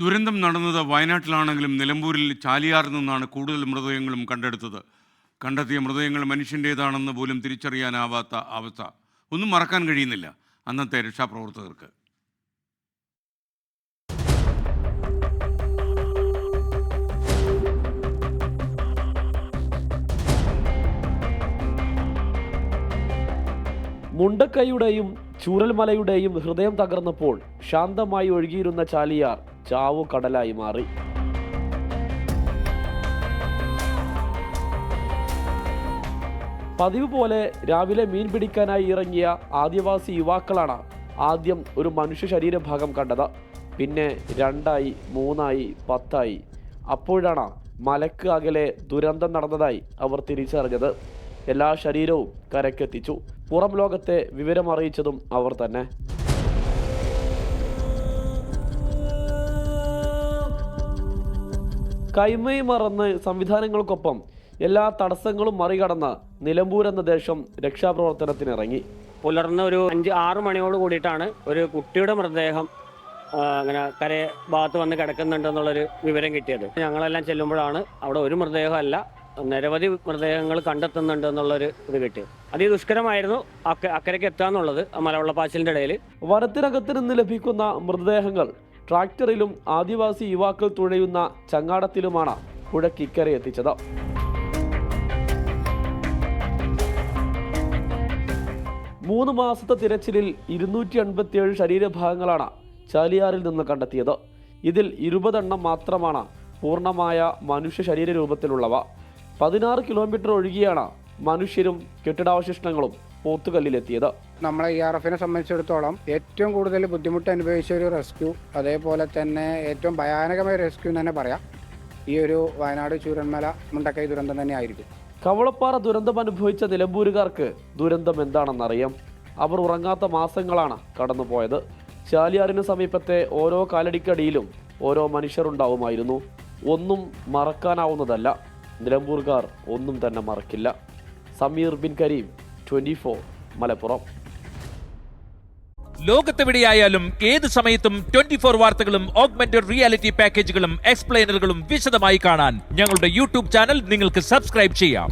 ദുരന്തം നടന്നത് വയനാട്ടിലാണെങ്കിലും നിലമ്പൂരിൽ ചാലിയാറിൽ നിന്നാണ് കൂടുതൽ മൃതദേഹങ്ങളും കണ്ടെടുത്തത്. കണ്ടെത്തിയ മൃതദേഹങ്ങൾ മനുഷ്യൻ്റേതാണെന്ന് പോലും തിരിച്ചറിയാനാവാത്ത അവസ്ഥ. ഒന്നും മറക്കാൻ കഴിയുന്നില്ല അന്നത്തെ രക്ഷാപ്രവർത്തകർക്ക്. മുണ്ടക്കൈയുടെയും ചൂരൽമലയുടെയും ഹൃദയം തകർന്നപ്പോൾ ശാന്തമായി ഒഴുകിയിരുന്ന ചാലിയാർ ചാവുകടലായി മാറി. പതിവ് പോലെ രാവിലെ മീൻ പിടിക്കാനായി ഇറങ്ങിയ ആദിവാസി യുവാക്കളാണ് ആദ്യം ഒരു മനുഷ്യ ശരീരഭാഗം കണ്ടത്. പിന്നെ 2ആയി, 3ആയി, 10ആയി. അപ്പോഴാണ് മലക്ക് അകലെ ദുരന്തം നടന്നതായി അവർ തിരിച്ചറിഞ്ഞത്. എല്ലാ ശരീരവും കരക്കെത്തിച്ചു. പുറം ലോകത്തെ വിവരമറിയിച്ചതും അവർ തന്നെ. കൈമൈ മറന്ന് സംവിധാനങ്ങൾക്കൊപ്പം എല്ലാ തടസ്സങ്ങളും മറികടന്ന് നിലമ്പൂർ എന്ന ദേശം രക്ഷാപ്രവർത്തനത്തിനിറങ്ങി. പുലർന്ന് ഒരു 5-6 മണിയോട് കൂടിയിട്ടാണ് ഒരു കുട്ടിയുടെ മൃതദേഹം അങ്ങനെ കര ഭാഗത്ത് വന്ന് കിടക്കുന്നുണ്ടെന്നുള്ളൊരു വിവരം കിട്ടിയത്. ഞങ്ങളെല്ലാം ചെല്ലുമ്പോഴാണ് അവിടെ ഒരു മൃതദേഹമല്ല, നിരവധി മൃതദേഹങ്ങൾ കണ്ടെത്തുന്നുണ്ട് എന്നുള്ളൊരു ഇത് കിട്ടിയത്. അതിദുഷ്കരമായിരുന്നു അക്കരയ്ക്ക് എത്താന്നുള്ളത് മലവെള്ളപ്പാച്ചിലിൻ്റെ ഇടയിൽ. വനത്തിനകത്ത് നിന്ന് ലഭിക്കുന്ന മൃതദേഹങ്ങൾ ട്രാക്ടറിലും ആദിവാസി യുവാക്കൾ തുഴയുന്ന ചങ്ങാടത്തിലുമാണ് പുഴക്കിക്കരെ എത്തിച്ചത്. മൂന്ന് മാസത്തെ തിരച്ചിലിൽ 287 ശരീരഭാഗങ്ങളാണ് ചാലിയാറിൽ നിന്ന് കണ്ടെത്തിയത്. ഇതിൽ 20 എണ്ണം മാത്രമാണ് പൂർണ്ണമായ മനുഷ്യ ശരീര രൂപത്തിലുള്ളവ. 16 കിലോമീറ്റർ ഒഴുകിയാണ് മനുഷ്യരും കെട്ടിടാവശിഷ്ടങ്ങളും പോത്തുകല്ലിലെത്തിയത്. നമ്മളെ ERF-നെ സംബന്ധിച്ചിടത്തോളം ഏറ്റവും കൂടുതൽ ബുദ്ധിമുട്ട് അനുഭവിച്ച ഒരു റെസ്ക്യൂ, അതേപോലെ തന്നെ ഏറ്റവും ഭയാനകമായ റെസ്ക്യൂ എന്ന് തന്നെ പറയാം, ഈ ഒരു വയനാട് ചൂരന്മല മുണ്ടക്കൈ ദുരന്തം തന്നെ ആയിരിക്കും. കവളപ്പാറ ദുരന്തം അനുഭവിച്ച നിലമ്പൂരുകാർക്ക് ദുരന്തം എന്താണെന്നറിയാം. അവർ ഉറങ്ങാത്ത മാസങ്ങളാണ് കടന്നുപോയത്. ചാലിയാറിന് സമീപത്തെ ഓരോ കാലടിക്കടിയിലും ഓരോ മനുഷ്യരുണ്ടാവുമായിരുന്നു. ഒന്നും മറക്കാനാവുന്നതല്ല. നിലമ്പൂർകാർ ഒന്നും തന്നെ മറക്കില്ല. സമീർ ബിൻ കരീം, 24 മലപ്പുറം. ലോകത്തെവിടെയായാലും ഏത് സമയത്തും 24 വാർത്തകളും ഓഗ്മെന്റഡ് റിയാലിറ്റി പാക്കേജുകളും എക്സ്പ്ലെയിനറുകളും വിശദമായി കാണാൻ ഞങ്ങളുടെ യൂട്യൂബ് ചാനൽ നിങ്ങൾക്ക് സബ്സ്ക്രൈബ് ചെയ്യാം.